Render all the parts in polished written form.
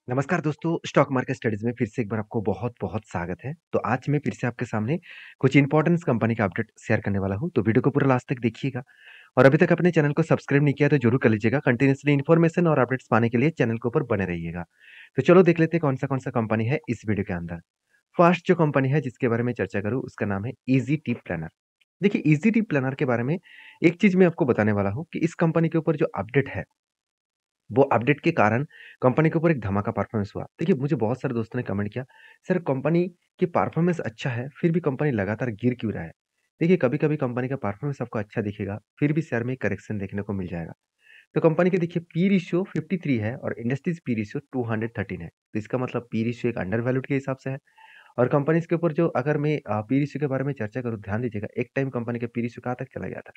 नमस्कार दोस्तों, stock market studies में फिर से एक बार आपको बहुत-बहुत स्वागत है। तो आज मैं फिर से आपके सामने कुछ इम्पोर्टेंस कंपनी का अपडेट शेयर करने वाला हूँ, तो वीडियो को पूरा लास्ट तक देखिएगा। और अभी तक अपने चैनल को सब्सक्राइब नहीं किया तो ज़रूर कर लीजिएगा। कंटिन्यूअसली इन्फॉर्मेशन और अपडेट्स पाने के लिए चैनल के ऊपर बने रहिएगा। तो चलो देख लेते हैं कौन-सा कंपनी है इस वीडियो के अंदर। फर्स्ट जो कंपनी है जिसके बारे में चर्चा करूँ उसका नाम है ईज़ी टिप प्लानर। देखिए ईज़ी टिप प्लानर के बारे में एक चीज़ मैं आपको बताने वाला हूँ कि इस कंपनी के ऊपर जो अपडेट है वो अपडेट के कारण कंपनी के ऊपर एक धमाका परफॉर्मेंस हुआ। देखिए, मुझे बहुत सारे दोस्तों ने कमेंट किया, "सर कंपनी की परफॉर्मेंस अच्छा है, फिर भी कंपनी लगातार गिर क्यों रहा है?" देखिए, कभी-कभी कंपनी का परफॉर्मेंस आपको अच्छा दिखेगा, फिर भी शेयर में करेक्शन देखने को मिल जाएगा। तो कंपनी की देखिए पी रेशियो 53 है और इंडस्ट्रीज़ पी रेशियो 213 है। तो इसका मतलब पी रेशियो एक अंडर वैल्यूड के हिसाब से है। और कंपनीज़ के ऊपर जो अगर मैं पी रेशियो के बारे में चर्चा करूँ, ध्यान दीजिएगा, एक टाइम कंपनी का पी रेशियो कहाँ तक चला गया था?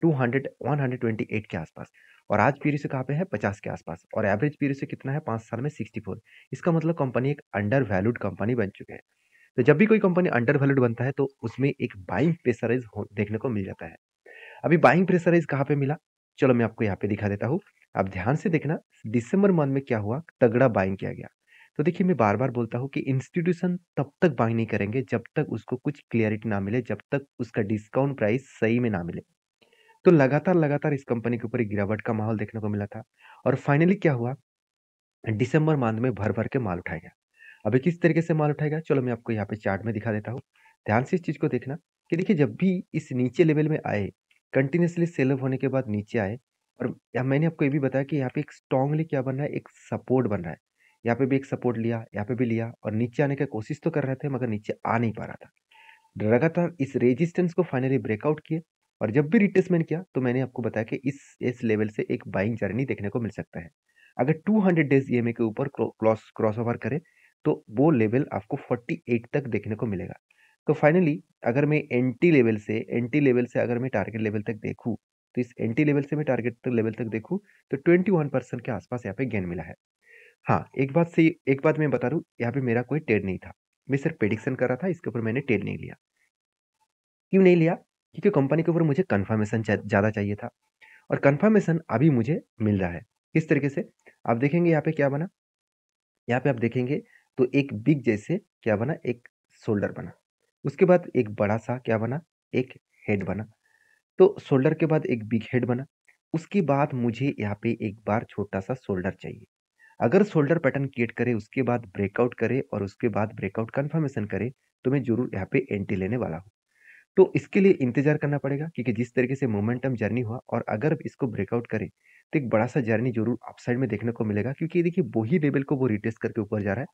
200 128 के आसपास और आज पी रेशियो कहाँ पे है 50 के आसपास और एवरेज पी रेशियो कितना है 5 साल में 64। इसका मतलब कंपनी एक अंडर वैल्यूड कंपनी बन चुके हैं। तो जब भी कोई कंपनी अंडर वैल्यूड बनता है तो उसमें एक बाइंग प्रेशराइज देखने को मिल जाता है। अभी बाइंग प्रेशराइज कहाँ पे मिला? चलो मैं आपको यहाँ पे दिखा देता हूँ। आप ध्यान से देखना, दिसंबर मंथ में क्या हुआ, तगड़ा बाइंग किया गया। तो देखिए मैं बार-बार बोलता हूँ कि इंस्टीट्यूशन तब तक बाइंग नहीं करेंगे जब तक उसको कुछ क्लैरिटी ना मिले, जब तक उसका डिस्काउंट प्राइस सही में ना मिले। तो लगातार-लगातार इस कंपनी के ऊपर एक गिरावट का माहौल देखने को मिला था और फाइनली क्या हुआ, दिसंबर मंथ में भर-भर के माल उठाया गया। अभी किस तरीके से माल उठाया गया, चलो मैं आपको यहाँ पे चार्ट में दिखा देता हूँ। ध्यान से इस चीज़ को देखना कि देखिए जब भी इस नीचे लेवल में आए, कंटीन्यूअसली सेल ऑफ होने के बाद नीचे आए और मैंने आपको ये भी बताया कि यहाँ पे एक स्ट्रांगली क्या बन रहा है, एक सपोर्ट बन रहा है। यहाँ पे भी एक सपोर्ट लिया, यहाँ पे भी लिया और नीचे आने की कोशिश तो कर रहे थे मगर नीचे आ नहीं पा रहा था। लगातार इस रेजिस्टेंस को फाइनली ब्रेकआउट किए और जब भी रिट्रेसमेंट किया तो मैंने आपको बताया कि इस लेवल से एक बाइंग जर्नी देखने को मिल सकता है। अगर 200 डेज़ ईएमए के ऊपर क्रॉसओवर करे तो वो लेवल आपको 48 तक देखने को मिलेगा। तो फाइनली अगर मैं एंटी लेवल से अगर मैं टारगेट लेवल तक देखूँ, तो इस एंटी लेवल से मैं टारगेट लेवल तक देखूँ तो 21% के आसपास यहाँ पे गेन मिला है। हाँ, एक बात मैं बता दूँ, यहाँ पे मेरा कोई ट्रेड नहीं था। मैं सिर्फ प्रेडिक्शन कर रहा था, इसके ऊपर मैंने ट्रेड नहीं लिया। क्यों नहीं लिया? क्योंकि कंपनी के ऊपर मुझे कन्फर्मेशन ज़्यादा चाहिए था और कन्फर्मेशन अभी मुझे मिल रहा है। किस तरीके से? आप देखेंगे यहाँ पे क्या बना? यहाँ पे आप देखेंगे तो एक बिग जैसे क्या बना? एक शोल्डर बना। उसके बाद एक बड़ा-सा क्या बना? एक हेड बना। तो शोल्डर के बाद एक बिग हेड बना। उसके बाद मुझे यहाँ पे एक बार छोटा-सा शोल्डर चाहिए। अगर शोल्डर पैटर्न क्रिएट करे, उसके बाद ब्रेकआउट करे और उसके बाद ब्रेकआउट कन्फर्मेशन करे, तो मैं ज़रूर यहाँ पे एंट्री लेने वाला हूँ। तो इसके लिए इंतज़ार करना पड़ेगा क्योंकि जिस तरीके से मोमेंटम जर्नी हुआ और अगर इसको ब्रेकआउट करे, तो एक बड़ा-सा जर्नी ज़रूर अपसाइड में देखने को मिलेगा क्योंकि देखिए वही लेवल को वो रिटेस्ट करके ऊपर जा रहा है,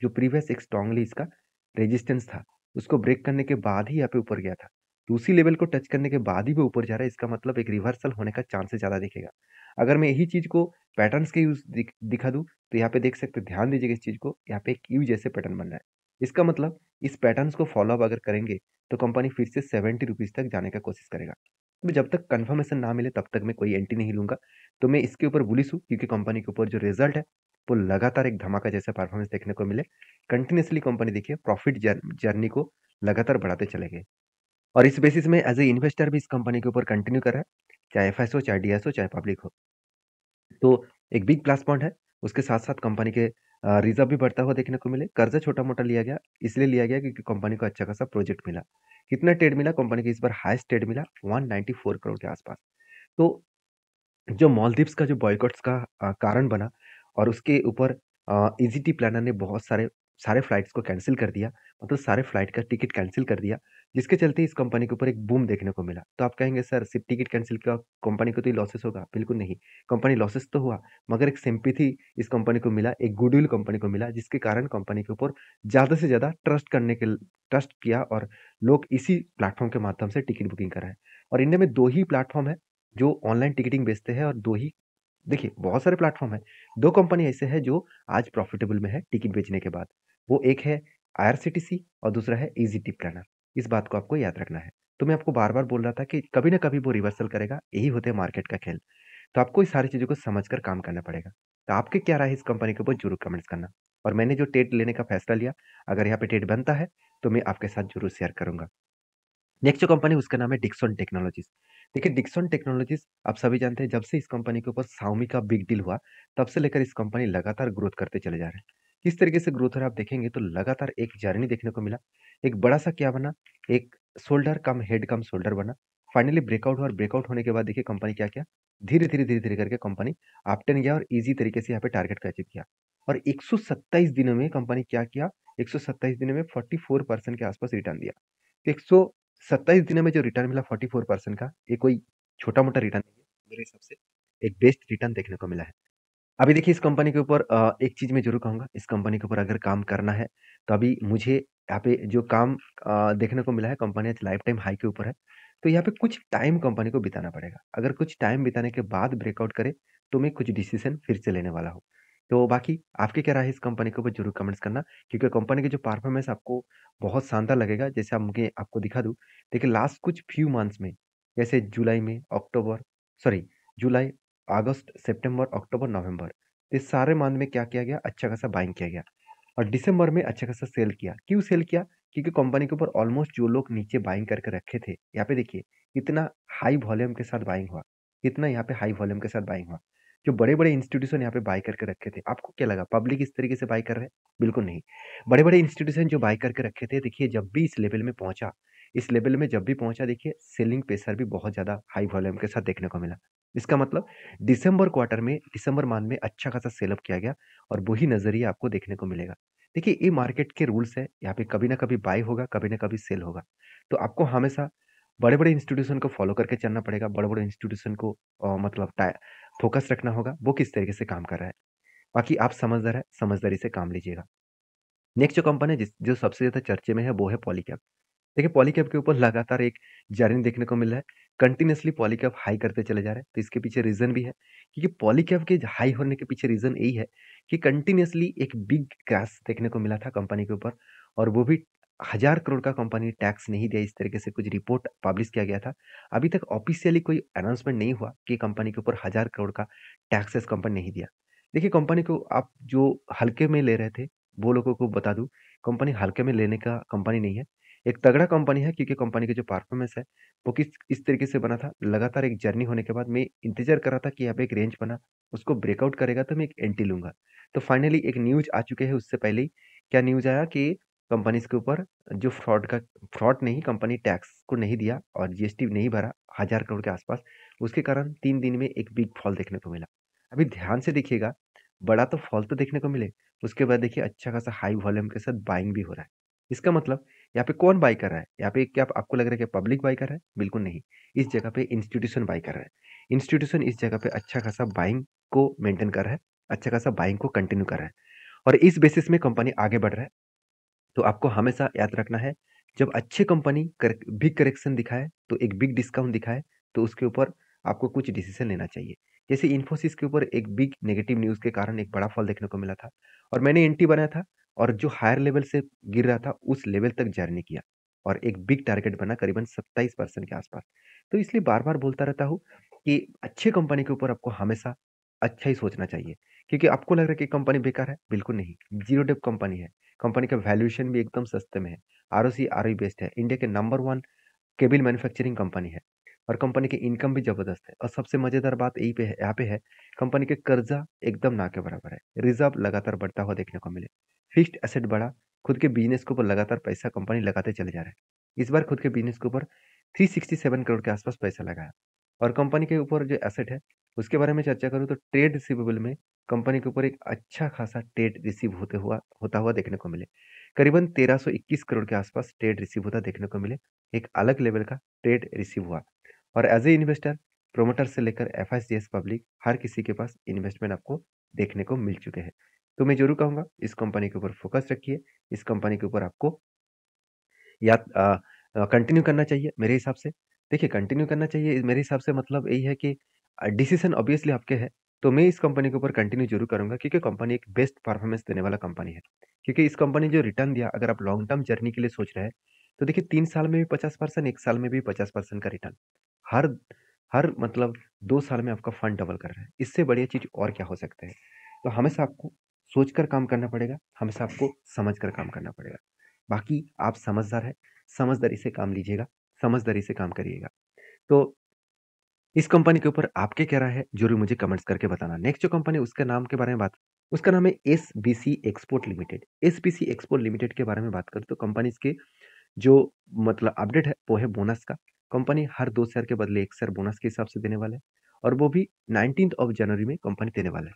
जो प्रीवियस एक स्ट्रांगली इसका रेजिस्टेंस था, उसको ब्रेक करने के बाद ही यहाँ पे ऊपर गया था। तो उसी लेवल को टच करने के बाद ही वो ऊपर जा रहा है, इसका मतलब एक रिवर्सल होने का चांसेस ज़्यादा दिखेगा। अगर मैं यही चीज़ को पैटर्न्स के यूज़ दिखा दूँ, तो यहाँ पे देख सकते हैं, ध्यान दीजिएगा इस चीज़ को, यहाँ पे एक यू जैसे पैटर्न बन रहा है। इसका मतलब इस पैटर्न्स को फॉलो अप अगर करेंगे तो कंपनी फिर से 70 रुपीज़ तक जाने का कोशिश करेगा। तो जब तक कन्फर्मेशन ना मिले तब तक मैं कोई एंट्री नहीं लूँगा। तो मैं इसके ऊपर बुलिश हूँ क्योंकि कंपनी के ऊपर जो रिज़ल्ट है, वो लगातार एक धमाका जैसा परफॉर्मेंस देखने को मिले। कंटीन्यूअसली कंपनी देखिए प्रॉफिट जर्नी को लगातार बढ़ाते चले गए। और इस बेसिस में एज़ ए इन्वेस्टर भी इस कंपनी के ऊपर कंटिन्यू कर रहा है, चाहे एफएस हो, चाहे डीएस हो, चाहे पब्लिक हो। तो एक बिग प्लस पॉइंट है, उसके साथ-साथ कंपनी के रिज़र्व भी बढ़ता हुआ देखने को मिले। कर्ज़ा छोटा-मोटा लिया गया, इसलिए लिया गया क्योंकि कंपनी को अच्छा खासा प्रोजेक्ट मिला। कितना ट्रेड मिला? कंपनी को इस बार हाईएस्ट ट्रेड मिला 194 करोड़ के आसपास। तो जो मालदीव्स का जो बॉयकॉट्स का कारण बना और उसके ऊपर ईज़ीटी प्लानर ने बहुत सारे सारे फ्लाइट्स को कैंसल कर दिया, मतलब सारे फ्लाइट का टिकट कैंसल कर दिया, जिसके चलते इस कंपनी के ऊपर एक बूम देखने को मिला। तो आप कहेंगे सर सिर्फ टिकट कैंसल किया, कंपनी को तो ही लॉसेस होगा, बिल्कुल नहीं। कंपनी लॉसेस तो हुआ, मगर एक सिम्पैथी इस कंपनी को मिला, एक गुडविल कंपनी को मिला, जिसके कारण कंपनी के ऊपर ज़्यादा से ज़्यादा ट्रस्ट किया और लोग इसी प्लेटफ़ॉर्म के माध्यम से टिकट बुकिंग कराएँ। और इंडिया में 2 ही प्लेटफ़ॉर्म है जो ऑनलाइन टिकटिंग बेचते हैं और 2 ही देखिए बहुत सारे प्लेटफ़ॉर्म हैं। 2 कंपनी ऐसे हैं जो आज प्रॉफ़िटेबल में है टिकट बेचने के बाद। वो एक है आईआरसीटीसी और दूसरा है ईज़ी टिप प्लानर। इस बात को आपको याद रखना है। तो मैं आपको बार-बार बोल रहा था कि कभी न कभी वो रिवर्सल करेगा, यही होते हैं मार्केट का खेल। तो आपको इस सारी चीज़ों को समझकर काम करना पड़ेगा। तो आपकी क्या राय है इस कंपनी के ऊपर ज़रूर कमेंट्स करना। और मैंने जो ट्रेड लेने का फैसला लिया, अगर यहाँ पे ट्रेड बनता है, तो मैं आपके साथ ज़रूर शेयर करूँगा। नेक्स्ट जो कंपनी है उसका नाम है डिक्सन टेक्नोलॉजीज़। देखिए डिक्सन टेक्नोलॉजीज़ आप सभी जानते हैं जब से इस कंपनी के ऊपर Xiaomi का बिग डील हुआ, तब से लेकर इस कंपनी लगातार ग्रोथ करते चले जा रहे हैं। किस तरीके से ग्रोथ हो रहा है आप देखेंगे तो लगातार एक जर्नी देखने को मिला। एक बड़ा-सा क्या बना, एक शोल्डर कम हेड कम शोल्डर बना। फाइनली ब्रेकआउट हुआ और ब्रेकआउट होने के बाद देखिए कंपनी क्या किया, धीरे-धीरे, धीरे-धीरे करके कंपनी अपटर्न गया और ईज़ी तरीके से यहाँ पे टारगेट को अचीव किया। और 127 दिनों में कंपनी क्या किया, 127 दिनों में 44% के आसपास रिटर्न दिया। 127 दिनों में जो रिटर्न मिला 44% का, ये कोई छोटा-मोटा रिटर्न नहीं है, मेरे हिसाब से एक बेस्ट रिटर्न देखने को मिला है। अभी देखिए इस कंपनी के ऊपर एक चीज़ मैं ज़रूर कहूँगा, इस कंपनी के ऊपर अगर काम करना है, तो अभी मुझे यहाँ पे जो काम देखने को मिला है कंपनी आज लाइफ टाइम हाई के ऊपर है, तो यहाँ पे कुछ टाइम कंपनी को बिताना पड़ेगा। अगर कुछ टाइम बिताने के बाद ब्रेकआउट करे, तो मैं कुछ डिसीज़न फिर से लेने वाला हूँ। तो बाकी आपकी क्या राय है इस कंपनी के ऊपर ज़रूर कमेंट्स करना, क्योंकि कंपनी की जो परफॉर्मेंस आपको बहुत शानदार लगेगा, जैसे आप मुझे आपको दिखा दूँ, देखिए लास्ट कुछ फ्यू मंथ्स में, जैसे जुलाई में, जुलाई, अगस्त, सितंबर, अक्टूबर, नवंबर इस सारे मंथ में क्या किया गया, अच्छा खासा बाइंग किया गया और दिसंबर में अच्छा खासा सेल किया। क्यों सेल किया? क्योंकि कंपनी के ऊपर ऑलमोस्ट जो लोग नीचे बाइंग करके रखे थे, यहाँ पे देखिए कितना हाई वॉल्यूम के साथ बाइंग हुआ, कितना यहाँ पे हाई वॉल्यूम के साथ बाइंग हुआ। जो बड़े-बड़े इंस्टीट्यूशन यहाँ पे बाय करके रखे थे, आपको क्या लगा पब्लिक इस तरीके से बाय कर रहे हैं? बिल्कुल नहीं। बड़े-बड़े इंस्टीट्यूशन जो बाय करके रखे थे, देखिए जब भी इस लेवल में पहुँचा, इस लेवल में जब भी पहुँचा देखिए सेलिंग प्रेशर भी बहुत ज़्यादा हाई वॉल्यूम के साथ देखने को मिला। इसका मतलब दिसंबर मंथ में अच्छा खासा सेल अप किया गया और वही नज़रिया आपको देखने को मिलेगा। देखिए ये मार्केट के रूल्स है, यहाँ पे कभी न कभी बाय होगा, कभी न कभी सेल होगा। तो आपको हमेशा बड़े-बड़े इंस्टीट्यूशन को फॉलो करके चलना पड़ेगा, बड़े-बड़े इंस्टीट्यूशन को मतलब टा फोकस रखना होगा, वो किस तरीके से काम कर रहा है। बाकी आप समझदार हैं, समझदारी से काम लीजिएगा। नेक्स्ट जो कंपनी है जो सबसे ज़्यादा चर्चे में है वो है पॉलीकैब। देखिए पॉलीकैब के ऊपर लगातार एक जर्नी देखने को मिल रहा है। कंटीन्यूअसली पॉलीकैब हाई करते चले जा रहे हैं, तो इसके पीछे रीज़न भी है, क्योंकि पॉलीकैब के हाई होने के पीछे रीज़न यही है कि कंटीन्यूअसली एक बिग क्रैश देखने को मिला था कंपनी के ऊपर और वो भी 1000 करोड़ का कंपनी टैक्स नहीं दिया, इस तरीके से कुछ रिपोर्ट पब्लिश किया गया था। अभी तक ऑफ़िशियली कोई अनाउंसमेंट नहीं हुआ कि कंपनी के ऊपर 1000 करोड़ का टैक्सेस कंपनी नहीं दिया। देखिए कंपनी को आप जो हल्के में ले रहे थे, वो लोगों को बता दूँ, कंपनी हल्के में लेने का कंपनी नहीं है। एक तगड़ा कंपनी है क्योंकि कंपनी की जो परफॉर्मेंस है, वो किस इस तरीके से बना था, लगातार एक जर्नी होने के बाद मैं इंतज़ार कर रहा था कि यहाँ पे एक रेंज बना, उसको ब्रेकआउट करेगा तो मैं एक एंट्री लूँगा। तो फाइनली एक न्यूज़ आ चुके हैं उससे पहले ही, क्या न्यूज़ आया कि कंपनीज़ के ऊपर जो फ्रॉड नहीं कंपनी टैक्स को नहीं दिया और जीएसटी नहीं भरा 1000 करोड़ के आसपास, उसके कारण 3 दिन में एक बिग फॉल देखने को मिला। अभी ध्यान से देखिएगा, बड़ा तो फॉल तो देखने को मिले, उसके बाद देखिए अच्छा खासा हाई वॉल्यूम के साथ बाइंग भी हो रहा है। इसका मतलब यहाँ पे कौन बाय कर रहा है? यहाँ पे क्या आपको लग रहा है कि पब्लिक बाय कर रहा है? बिल्कुल नहीं। इस जगह पे इंस्टीट्यूशन बाय कर रहा है। इंस्टीट्यूशन इस जगह पे अच्छा खासा बाइंग को मेंटेन कर रहा है, अच्छा खासा बाइंग को कंटिन्यू कर रहा है और इस बेसिस में कंपनी आगे बढ़ रहा है। तो आपको हमेशा याद रखना है, जब अच्छी कंपनी बिग करेक्शन दिखाए, तो एक बिग डिस्काउंट दिखाए, तो उसके ऊपर आपको कुछ डिसीज़न लेना चाहिए। जैसे इन्फोसिस के ऊपर एक बिग नेगेटिव न्यूज़ के कारण एक बड़ा फॉल देखने को मिला था और मैंने एंट्री बनाया था और जो हायर लेवल से गिर रहा था, उस लेवल तक जर्नी किया और एक बिग टारगेट बना करीबन 27% के आसपास। तो इसलिए बार-बार बोलता रहता हूँ कि अच्छी कंपनी के ऊपर आपको हमेशा अच्छा ही सोचना चाहिए, क्योंकि आपको लग रहा है कि कंपनी बेकार है, बिल्कुल नहीं। ज़ीरो डेब्ट कंपनी है। कंपनी का वैल्यूएशन भी एकदम सस्ते में है। आरओसी, आरओई बेस्ड है। इंडिया के नंबर 1 केबल मैन्युफैक्चरिंग कंपनी है और कंपनी की इनकम भी ज़बरदस्त है और सबसे मज़ेदार बात यही पे है यहाँ पे है, कंपनी के कर्ज़ा एकदम ना के बराबर है। रिज़र्व लगातार बढ़ता हुआ देखने को मिले। फिक्स्ड एसेट बढ़ा, खुद के बिज़नेस के ऊपर लगातार पैसा कंपनी लगाते चले जा रहा है। इस बार खुद के बिज़नेस के ऊपर 367 करोड़ के आसपास पैसा लगाया और कंपनी के ऊपर जो एसेट है, उसके बारे में चर्चा करूँ तो ट्रेड रिसीवेबल में कंपनी के ऊपर एक अच्छा खासा ट्रेड रिसीव होता हुआ देखने को मिले। करीबन 1321 करोड़ के आसपास ट्रेड रिसीव होता देखने को मिले। एक अलग लेवल का ट्रेड रिसीव हुआ और एज ए इन्वेस्टर प्रोमोटर से लेकर एफआईसीएस पब्लिक हर किसी के पास इन्वेस्टमेंट आपको देखने को मिल चुके हैं। तो मैं जरूर कहूंगा इस कंपनी के ऊपर फोकस रखिए, इस कंपनी के ऊपर आपको या कंटिन्यू करना चाहिए मेरे हिसाब से। देखिए कंटिन्यू करना चाहिए मेरे हिसाब से मतलब यही है कि डिसीजन ऑब्वियसली आपके है, तो मैं इस कंपनी के ऊपर कंटिन्यू ज़रूर करूँगा क्योंकि कंपनी एक बेस्ट परफॉर्मेंस देने वाला कंपनी है। क्योंकि इस कंपनी जो रिटर्न दिया अगर आप लॉन्ग टर्म जर्नी के लिए सोच रहे हैं, तो देखिए 3 साल में भी 50%, 1 साल में भी 50% का रिटर्न। हर हर मतलब 2 साल में आपका फंड डबल कर रहा है। इससे बढ़िया चीज़ और क्या हो सकता है? तो हमेशा आपको सोचकर काम करना पड़ेगा, हमेशा आपको समझ कर काम करना पड़ेगा। बाकी आप समझदार हैं, समझदारी से काम लीजिएगा, समझदारी से काम करिएगा। तो इस कंपनी के ऊपर आपके क्या राय है? ज़रूर मुझे कमेंट्स करके बताना। नेक्स्ट जो कंपनी उसके नाम के बारे में बात उसका नाम है SBC export limited. SBC export limited के बारे में बात करूँ तो कंपनीज़ के जो मतलब अपडेट है वो है बोनस का। कंपनी हर 2 शेयर के बदले 1 शेयर बोनस के हिसाब से देने वाला है और वो भी 19th ऑफ जनवरी में कंपनी देने वाला है।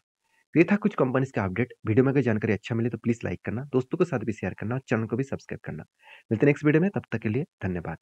तो ये था कुछ कंपनीज़ का अपडेट। वीडियो में अगर जानकारी अच्छा मिले तो प्लीज़ लाइक करना, दोस्तों के साथ भी शेयर करना और चैनल को भी सब्सक्राइब करना। मिलते हैं नेक्स्ट वीडियो में, तब तक के लिए धन्यवाद।